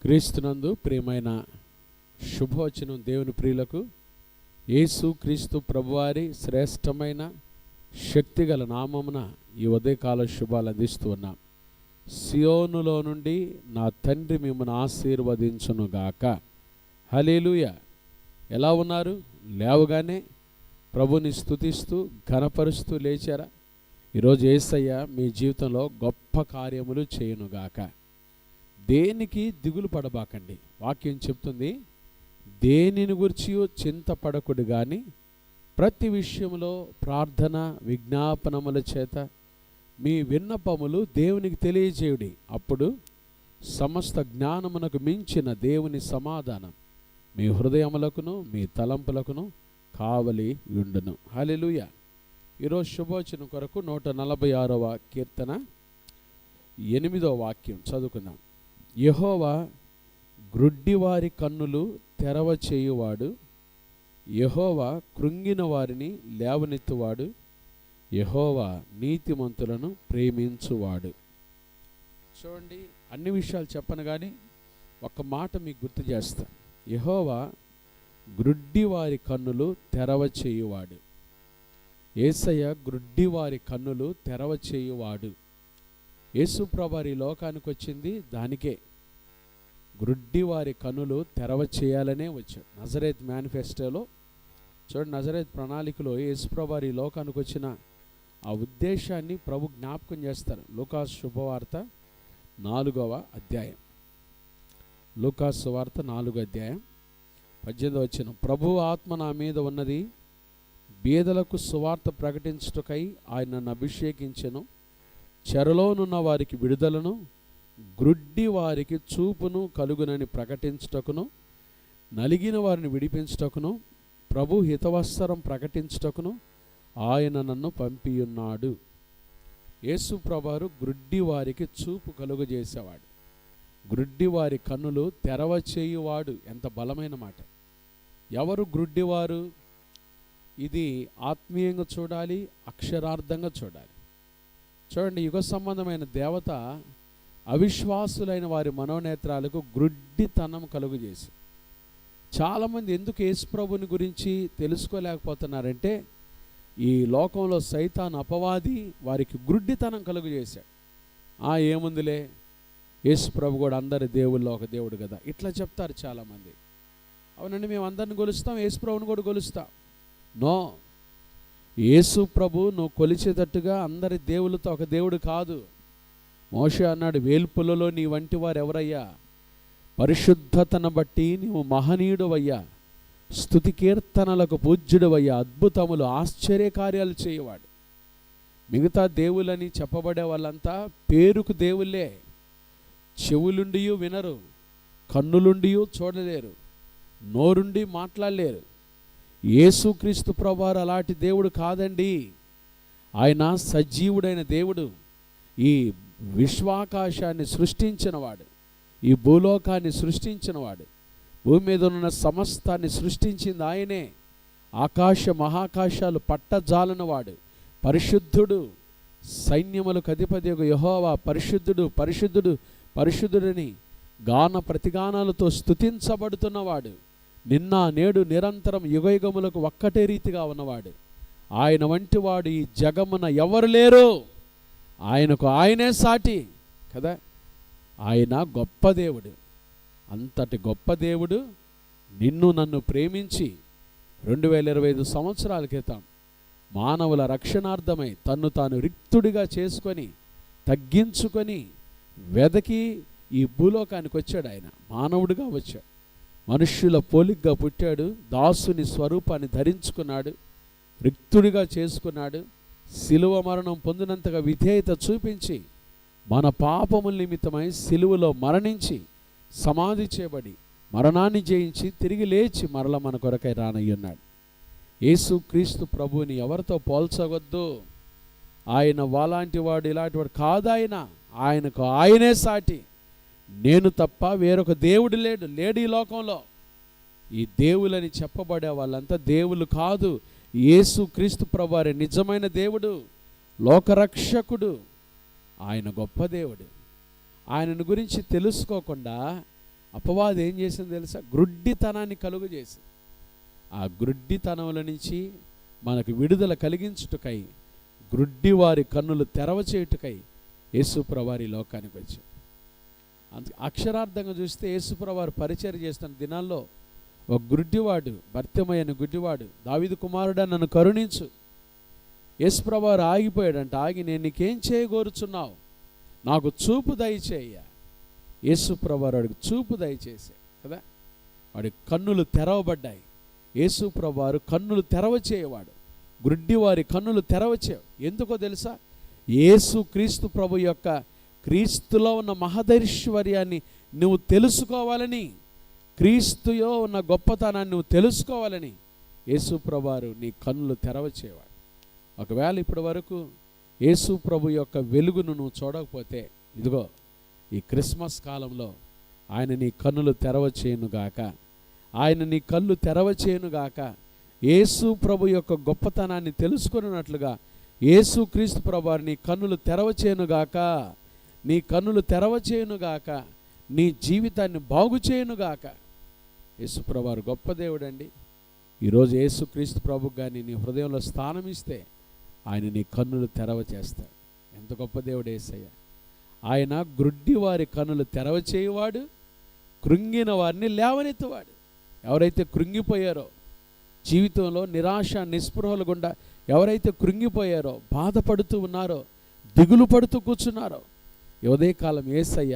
క్రీస్తునందు ప్రియమైన శుభవచనం దేవుని ప్రియులకు యేసు క్రీస్తు ప్రభువారి శ్రేష్టమైన శక్తిగల నామమున ఈ ఉదయకాల శుభాలు అందిస్తూ ఉన్నాం. సియోనులో నుండి నా తండ్రి మిమ్మల్ని ఆశీర్వదించునుగాక. హల్లెలూయా. ఎలా ఉన్నారు? లేవగానే ప్రభుని స్తుతిస్తూ ఘనపరుస్తూ లేచారా? ఈరోజు యేసయ్య మీ జీవితంలో గొప్ప కార్యములు చేయునుగాక. దేనికి దిగులు పడబాకండి. వాక్యం చెప్తుంది, దేనిని గురించి చింతపడకుడు కానీ ప్రతి విషయంలో ప్రార్థన విజ్ఞాపనముల చేత మీ విన్నపములు దేవునికి తెలియజేయుడి. అప్పుడు సమస్త జ్ఞానమునకు మించిన దేవుని సమాధానం మీ హృదయములకును మీ తలంపులకును కావలి ఉండును. హల్లెలూయా. ఈరోజు శుభవచనం కొరకు 146వ కీర్తన 8వ వాక్యం చదువుకుందాం. యెహోవా గ్రుడ్డివారి కన్నులు తెరవ చేయువాడు, యెహోవా కృంగిన వారిని లేవనెత్తువాడు, యెహోవా నీతిమంతులను ప్రేమించువాడు. చూడండి, అన్ని విషయాలు చెప్పను కానీ ఒక మాట మీకు గుర్తు చేస్తా. యెహోవా గ్రుడ్డివారి కన్నులు తెరవ చేయువాడు. యేసయ్య గ్రుడ్డివారి కన్నులు తెరవ చేయువాడు. యేసు ప్రభువు ఈ లోకానికి వచ్చింది దానికే, గ్రుడ్డివారి కన్నులు తెరవ చేయాలనే వచ్చాడు. నజరేత్ మేనిఫెస్టోలో చూడండి, నజరేత్ ప్రణాళికలో యేసు ప్రభువు ఈ లోకానికి వచ్చిన ఆ ఉద్దేశాన్ని ప్రభు జ్ఞాపకం చేస్తారు. లూకాసు శుభవార్త 4వ అధ్యాయం. లూకాసు సువార్త 4వ అధ్యాయం 18వ వచనం. ప్రభు ఆత్మ నా మీద ఉన్నది, బీదలకు సువార్త ప్రకటించుటకై ఆయన నన్ను అభిషేకించెను, చెరలోనున్న వారికి విడుదలను, గ్రుడ్డి వారికి చూపును కలుగునని ప్రకటించుటకును, నలిగిన వారిని విడిపించుటకును, ప్రభు హితవత్సరం ప్రకటించుటకును ఆయన నన్ను పంపియున్నాడు. యేసు ప్రభువారు గ్రుడ్డి వారికి చూపు కలుగజేసేవాడు. గ్రుడ్డి వారి కన్నులు తెరవ చేయువాడు. ఎంత బలమైన మాట. ఎవరు గ్రుడ్డివారు? ఇది ఆత్మీయంగా చూడాలి, అక్షరార్థంగా చూడాలి. చూడండి, యుగ సంబంధమైన దేవత అవిశ్వాసులైన వారి మనోనేత్రాలకు గ్రుడ్డితనం కలుగజేసి, చాలామంది ఎందుకు యేసు ప్రభుని గురించి తెలుసుకోలేకపోతున్నారంటే ఈ లోకంలో సైతాన్ అపవాది వారికి గ్రుడ్డితనం కలుగజేశాడు. ఏముందిలే, యేసు ప్రభు కూడా అందరి దేవుల్లో ఒక దేవుడు కదా, ఇట్లా చెప్తారు చాలామంది. అవునండి, మేము అందరిని కొలుస్తాం, యేసు ప్రభుని కూడా కొలుస్తాం. నో, యేసు ప్రభు నువ్వు కొలిచేటట్టుగా అందరి దేవులతో ఒక దేవుడు కాదు. మోషే అన్నాడు, వేల్పులలో నీ వంటి వారు ఎవరయ్యా? పరిశుద్ధతను బట్టి నీవు మహనీయుడవయ్యా, స్తుతి కీర్తనలకు పూజ్యుడవయ్యా, అద్భుతములు ఆశ్చర్యకార్యాలు చేయవాడు. మిగతా దేవులని చెప్పబడే వాళ్ళంతా పేరుకు దేవుళ్ళే. చెవులుండి వినరు, కన్నులుండి చూడలేరు, నోరుండి మాట్లాడలేరు. యేసుక్రీస్తు ప్రభువారు అలాంటి దేవుడు కాదండి. ఆయన సజీవుడైన దేవుడు. ఈ విశ్వాకాశాన్ని సృష్టించినవాడు, ఈ భూలోకాన్ని సృష్టించినవాడు, భూమి మీద ఉన్న సమస్తాన్ని సృష్టించింది ఆయనే. ఆకాశ మహాకాశాలు పట్టజాలనవాడు, పరిశుద్ధుడు, సైన్యములకు అధిపతి యెహోవా పరిశుద్ధుడు పరిశుద్ధుడు పరిశుద్ధుడని గాన ప్రతిగానాలతో స్తుతించబడుతున్నవాడు. నిన్న నేడు నిరంతరం యుగయుగములకు ఒక్కటే రీతిగా ఉన్నవాడు. ఆయన వంటి వాడు ఈ జగమున ఎవరు లేరు. ఆయనకు ఆయనే సాటి కదా. ఆయన గొప్ప దేవుడు. అంతటి గొప్ప దేవుడు నిన్ను నన్ను ప్రేమించి 2025 సంవత్సరాల క్రితం మానవుల రక్షణార్థమై తన్ను తాను రిక్తుడిగా చేసుకొని తగ్గించుకొని వెదకి ఈ భూలోకానికి వచ్చాడు. ఆయన మానవుడిగా వచ్చాడు, మనుష్యుల పోలికగా పుట్టాడు, దాసుని స్వరూపాన్ని ధరించుకున్నాడు, రిక్తుడిగా చేసుకున్నాడు, సిలువ మరణం పొందినంతగా విధేయత చూపించి మన పాపముల నిమిత్తమై సిలువలో మరణించి సమాధి చేయబడి మరణాన్ని జయించి తిరిగి లేచి మరల మన కొరకై రానయ్యున్నాడు. యేసు క్రీస్తు ప్రభువుని ఎవరితో పోల్చవద్దు. ఆయన వాలాంటి వాడు ఇలాంటి వాడు కాదు. ఆయనకు ఆయనే సాటి. నేను తప్ప వేరొక దేవుడు లేడు ఈ లోకంలో. ఈ దేవులని చెప్పబడే వాళ్ళంతా దేవులు కాదు. యేసు క్రీస్తు ప్రభువారే నిజమైన దేవుడు, లోకరక్షకుడు. ఆయన గొప్ప దేవుడు. ఆయనను గురించి తెలుసుకోకుండా అపవాది ఏం చేసింది తెలుసా? గ్రుడ్డితనాన్ని కలుగు చేసి, ఆ గ్రుడ్డితనముల నుంచి మనకు విడుదల కలిగించుటకై, గ్రుడ్డి వారి కన్నులు తెరవచేయుటకై యేసుప్రభువారు ఈ లోకానికి వచ్చారు. అక్షరార్థంగా చూస్తే యేసుప్రభువారు పరిచర్య చేస్తున్న దినాల్లో ఒక గుడ్డివాడు, భర్తమయ్యన గుడ్డివాడు, దావీదు కుమారుడా నన్ను కరుణించు. యేసుప్రభువారు ఆగిపోయాడంట. ఆగి, నేను నీకేం చేయగోరుచున్నావు? నాకు చూపు దయచేయ. యేసుప్రభువారు వాడికి చూపు దయచేసే కదా, వాడి కన్నులు తెరవబడ్డాయి. యేసుప్రభువారు కన్నులు తెరవచేయవాడు, గుడ్డివారి కన్నులు తెరవచేయవు. ఎందుకో తెలుసా? యేసు క్రీస్తు ప్రభు యొక్క క్రీస్తులో ఉన్న మహదైశ్వర్యాన్ని నువ్వు తెలుసుకోవాలని, క్రీస్తులో ఉన్న గొప్పతనాన్ని నువ్వు తెలుసుకోవాలని యేసుప్రభువారు నీ కన్నులు తెరవచేయవాడు. ఒకవేళ ఇప్పటి వరకు యేసు ప్రభు యొక్క వెలుగును నువ్వు చూడకపోతే, ఇదిగో ఈ క్రిస్మస్ కాలంలో ఆయన నీ కన్నులు తెరవచేయునుగాక. ఆయన నీ కళ్ళు తెరవచేయునుగాక. యేసు ప్రభు యొక్క గొప్పతనాన్ని తెలుసుకున్నట్లుగా యేసు క్రీస్తు ప్రభువారు నీ కన్నులు తెరవచేయునుగాక. నీ కన్నులు తెరవచేయునుగాక. నీ జీవితాన్ని బాగు చేయునుగాక. యేసు ప్రభువారు గొప్ప దేవుడండి. ఈరోజు యేసు క్రీస్తు ప్రభుకు కానీ నీ హృదయంలో స్థానం ఇస్తే ఆయన నీ కన్నులు తెరవచేస్తాడు. ఎంత గొప్ప దేవుడు యేసయ్య! ఆయన గ్రుడ్డి వారి కన్నులు తెరవచేయువాడు, కృంగిన వారిని లేవనెత్తువాడు. ఎవరైతే కృంగిపోయారో, జీవితంలో నిరాశ నిస్పృహలు గుండా ఎవరైతే కృంగిపోయారో, బాధపడుతూ ఉన్నారో, దిగులు పడుతూ కూర్చున్నారో, ఉదయకాలం యేసయ్య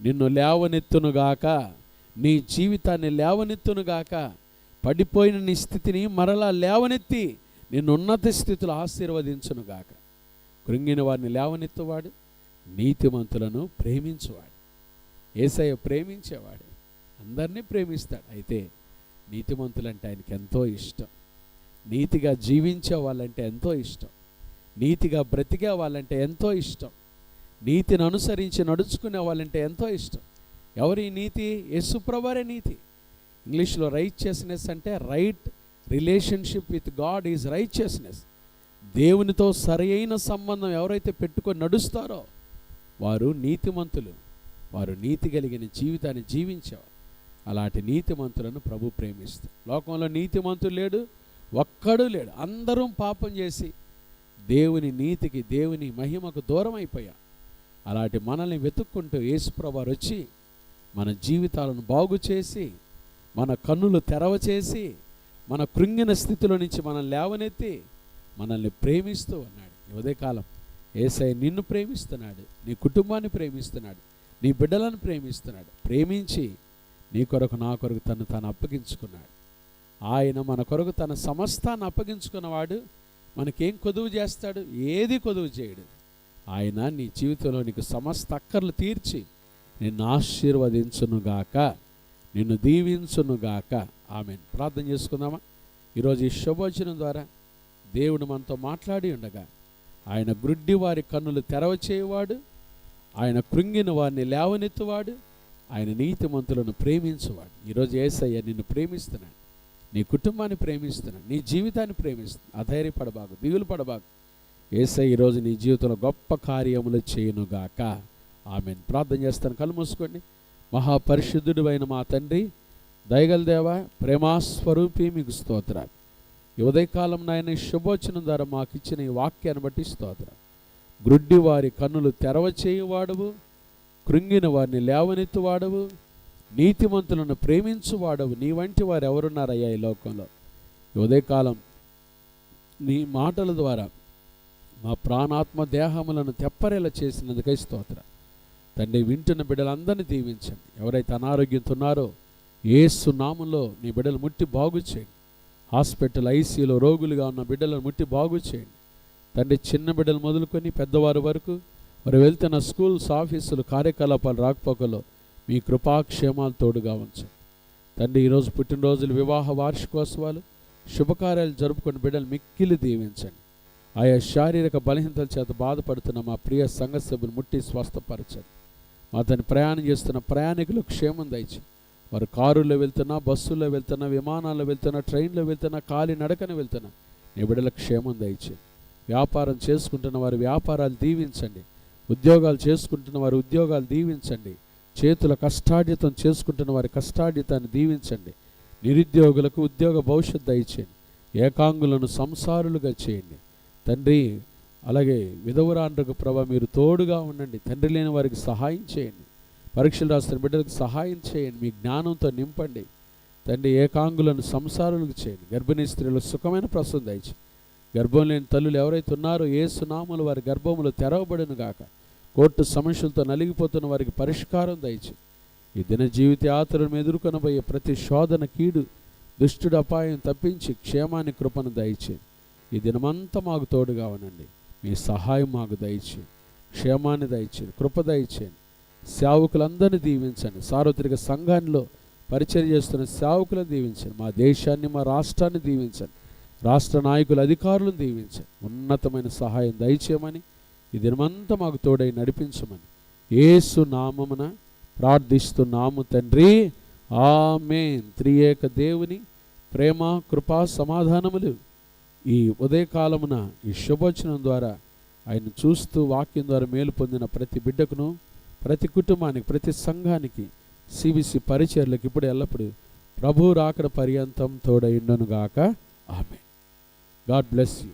నిన్ను లేవనెత్తునుగాక. నీ జీవితాన్ని లేవనెత్తునుగాక. పడిపోయిన నీ స్థితిని మరలా లేవనెత్తి నిన్ను ఉన్నత స్థితిలో ఆశీర్వదించునుగాక. కృంగిన వారిని లేవనెత్తువాడు, నీతిమంతులను ప్రేమించువాడు. యేసయ్య ప్రేమించేవాడు, అందరినీ ప్రేమిస్తాడు. అయితే నీతిమంతులంటే ఆయనకి ఎంతో ఇష్టం. నీతిగా జీవించే వాళ్ళంటే ఎంతో ఇష్టం. నీతిగా బ్రతికే వాళ్ళంటే ఎంతో ఇష్టం. నీతిని అనుసరించి నడుచుకునే వాళ్ళంటే ఎంతో ఇష్టం. ఎవరి నీతి? యేసుప్రభువారే నీతి. ఇంగ్లీష్లో రైచియస్నెస్ అంటే right relationship with God is righteousness. దేవునితో సరైన సంబంధం ఎవరైతే పెట్టుకొని నడుస్తారో వారు నీతిమంతులు. వారు నీతి కలిగిన జీవితాన్ని జీవించేవారు. అలాంటి నీతిమంతులను ప్రభు ప్రేమిస్తారు. లోకంలో నీతిమంతులు లేడు, ఒక్కడు లేడు. అందరూ పాపం చేసి దేవుని నీతికి, దేవుని మహిమకు దూరం అయిపోయా. అలాంటి మనల్ని వెతుక్కుంటూ యేసుప్రభువారు వచ్చి మన జీవితాలను బాగు చేసి, మన కన్నులు తెరవచేసి, మన కృంగిన స్థితిలో నుంచి మనల్ని లేవనెత్తి మనల్ని ప్రేమిస్తూ ఉన్నాడు. ఈ ఉదయకాలం యేసయ్య నిన్ను ప్రేమిస్తున్నాడు, నీ కుటుంబాన్ని ప్రేమిస్తున్నాడు, నీ బిడ్డలను ప్రేమిస్తున్నాడు. ప్రేమించి నీ కొరకు నా కొరకు తను అప్పగించుకున్నాడు. ఆయన మన కొరకు తన సమస్తాన్ని అప్పగించుకున్నవాడు. మనకేం కొదువు చేస్తాడు? ఏది కొదువు చేయడు. ఆయన నీ జీవితంలో నీకు సమస్త అక్కర్లు తీర్చి నిన్ను ఆశీర్వదించునుగాక, నిన్ను దీవించునుగాక. ఆమేన్. ప్రార్థన చేసుకుందామా? ఈరోజు ఈ శుభవచనం ద్వారా దేవుడు మనతో మాట్లాడి ఉండగా, ఆయన గ్రుడ్డి వారి కన్నులు తెరవచేయువాడు, ఆయన కృంగిన వారిని లేవనెత్తువాడు, ఆయన నీతిమంతులను ప్రేమించువాడు. ఈరోజు యేసయ్య నిన్ను ప్రేమిస్తున్నాడు, నీ కుటుంబాన్ని ప్రేమిస్తున్నాడు, నీ జీవితాన్ని ప్రేమిస్తున్నాడు. అధైర్యపడబాగు, దిగులు పడబాగు. యేసయ్య ఈరోజు నీ జీవితంలో గొప్ప కార్యములు చేయునుగాక. ఆమేన్. ప్రార్థన చేస్తాను. కళ్ళు మూసుకోండి. మహాపరిశుద్ధుడు అయిన మా తండ్రి, దయగల దేవా, ప్రేమాస్వరూపి, మీకు స్తోత్రాలు. ఈ ఉదయకాలం నాయన శుభవచనం ద్వారా మాకు ఇచ్చిన ఈ వాక్యాన్ని బట్టి స్తోత్రాలు. గ్రుడ్డి వారి కన్నులు తెరవచేయువాడవు, కృంగిన వారిని లేవనెత్తువాడవు, నీతిమంతులను ప్రేమించువాడవు. నీ వంటి వారు ఎవరున్నారయ్యా ఈ లోకంలో? ఈ ఉదయకాలం నీ మాటల ద్వారా మా ప్రాణాత్మ దేహములను తెప్పరేలా చేసినందుకై స్తోత్రం తండ్రి. వింటున్న బిడ్డలందరినీ దీవించండి. ఎవరైతే అనారోగ్యంతో ఉన్నారో యేసు నామములో నీ బిడ్డలు ముట్టి బాగు చేయండి. హాస్పిటల్ ఐసీయూలో రోగులుగా ఉన్న బిడ్డలను ముట్టి బాగు చేయండి తండ్రి. చిన్న బిడ్డలు మొదలుకొని పెద్దవారి వరకు వారు వెళ్తున్న స్కూల్స్, ఆఫీసులు, కార్యకలాపాలు, రాకపోకలో మీ కృపాక్షేమాలు తోడుగా ఉంచండి తండ్రి. ఈరోజు పుట్టినరోజులు, వివాహ వార్షికోత్సవాలు, శుభకార్యాలు జరుపుకుని బిడ్డలు మిక్కిలి దీవించండి. ఆయా శారీరక బలహీనతల చేత బాధపడుతున్న మా ప్రియ సంఘ సభ్యులు ముట్టి స్వస్థపరచండి. మా తను ప్రయాణం చేస్తున్న ప్రయాణికులు క్షేమం దయచి, వారు కారుల్లో వెళ్తున్నా, బస్సుల్లో వెళ్తున్నా, విమానాల్లో వెళ్తున్నా, ట్రైన్లో వెళ్తున్నా, కాలి నడకన వెళ్తున్నా, నీ బిడ్డల క్షేమం దయచి. వ్యాపారం చేసుకుంటున్న వారి వ్యాపారాలు దీవించండి. ఉద్యోగాలు చేసుకుంటున్న వారి ఉద్యోగాలు దీవించండి. చేతుల కష్టార్జితం చేసుకుంటున్న వారి కష్టార్జితాన్ని దీవించండి. నిరుద్యోగులకు ఉద్యోగ భవిష్యత్తు దయచేయండి. ఏకాంగులను సంసారులుగా చేయండి తండ్రి. అలాగే విధవరాండ్రకు ప్రభా మీరు తోడుగా ఉండండి తండ్రి. లేని వారికి సహాయం చేయండి. పరీక్షలు రాస్తున్న బిడ్డలకు సహాయం చేయండి. మీ జ్ఞానంతో నింపండి తండ్రి. ఏకాంగులను సంసారులకు చేయండి. గర్భిణీ స్త్రీలు సుఖమైన ప్రసవం దయచేయండి. గర్భం లేని తల్లులు ఎవరైతే ఉన్నారో యేసు నామములో వారి గర్భములు తెరవబడును గాక. కోర్టు సమస్యలతో నలిగిపోతున్న వారికి పరిష్కారం దయచేయండి. ఈ దిన జీవిత యాత్రను ఎదుర్కొనబోయే ప్రతి శోధన, కీడు, దుష్టుడు అపాయం తప్పించి క్షేమాన్ని, కృపను దయచేయండి. ఈ దినమంతా మాకు తోడుగా ఉండండి. మీ సహాయం మాకు దయచేయండి. క్షేమాన్ని దయచేయండి, కృప దయచేయండి. సేవకులందరినీ దీవించండి. సార్వత్రిక సంఘాల్లో పరిచర్య చేస్తున్న సేవకులను దీవించండి. మా దేశాన్ని, మా రాష్ట్రాన్ని దీవించండి. రాష్ట్ర నాయకుల, అధికారులను దీవించండి. ఉన్నతమైన సహాయం దయచేయమని, ఈ దినమంతా మాకు తోడై నడిపించమని యేసు నామమున ప్రార్థిస్తున్నాము తండ్రి. ఆమేన్. త్రియేక దేవుని ప్రేమ, కృపా, సమాధానములు ఈ ఉదయకాలమున ఈ శుభవచనం ద్వారా ఆయన చూస్తూ వాక్యం ద్వారా మేలు పొందిన ప్రతి బిడ్డకును, ప్రతి కుటుంబానికి, ప్రతి సంఘానికి, సిబిసి పరిచర్లకు ఇప్పుడు ఎల్లప్పుడు ప్రభు రాకడ పర్యంతం తోడైండును గాక. ఆమేన్. God bless you.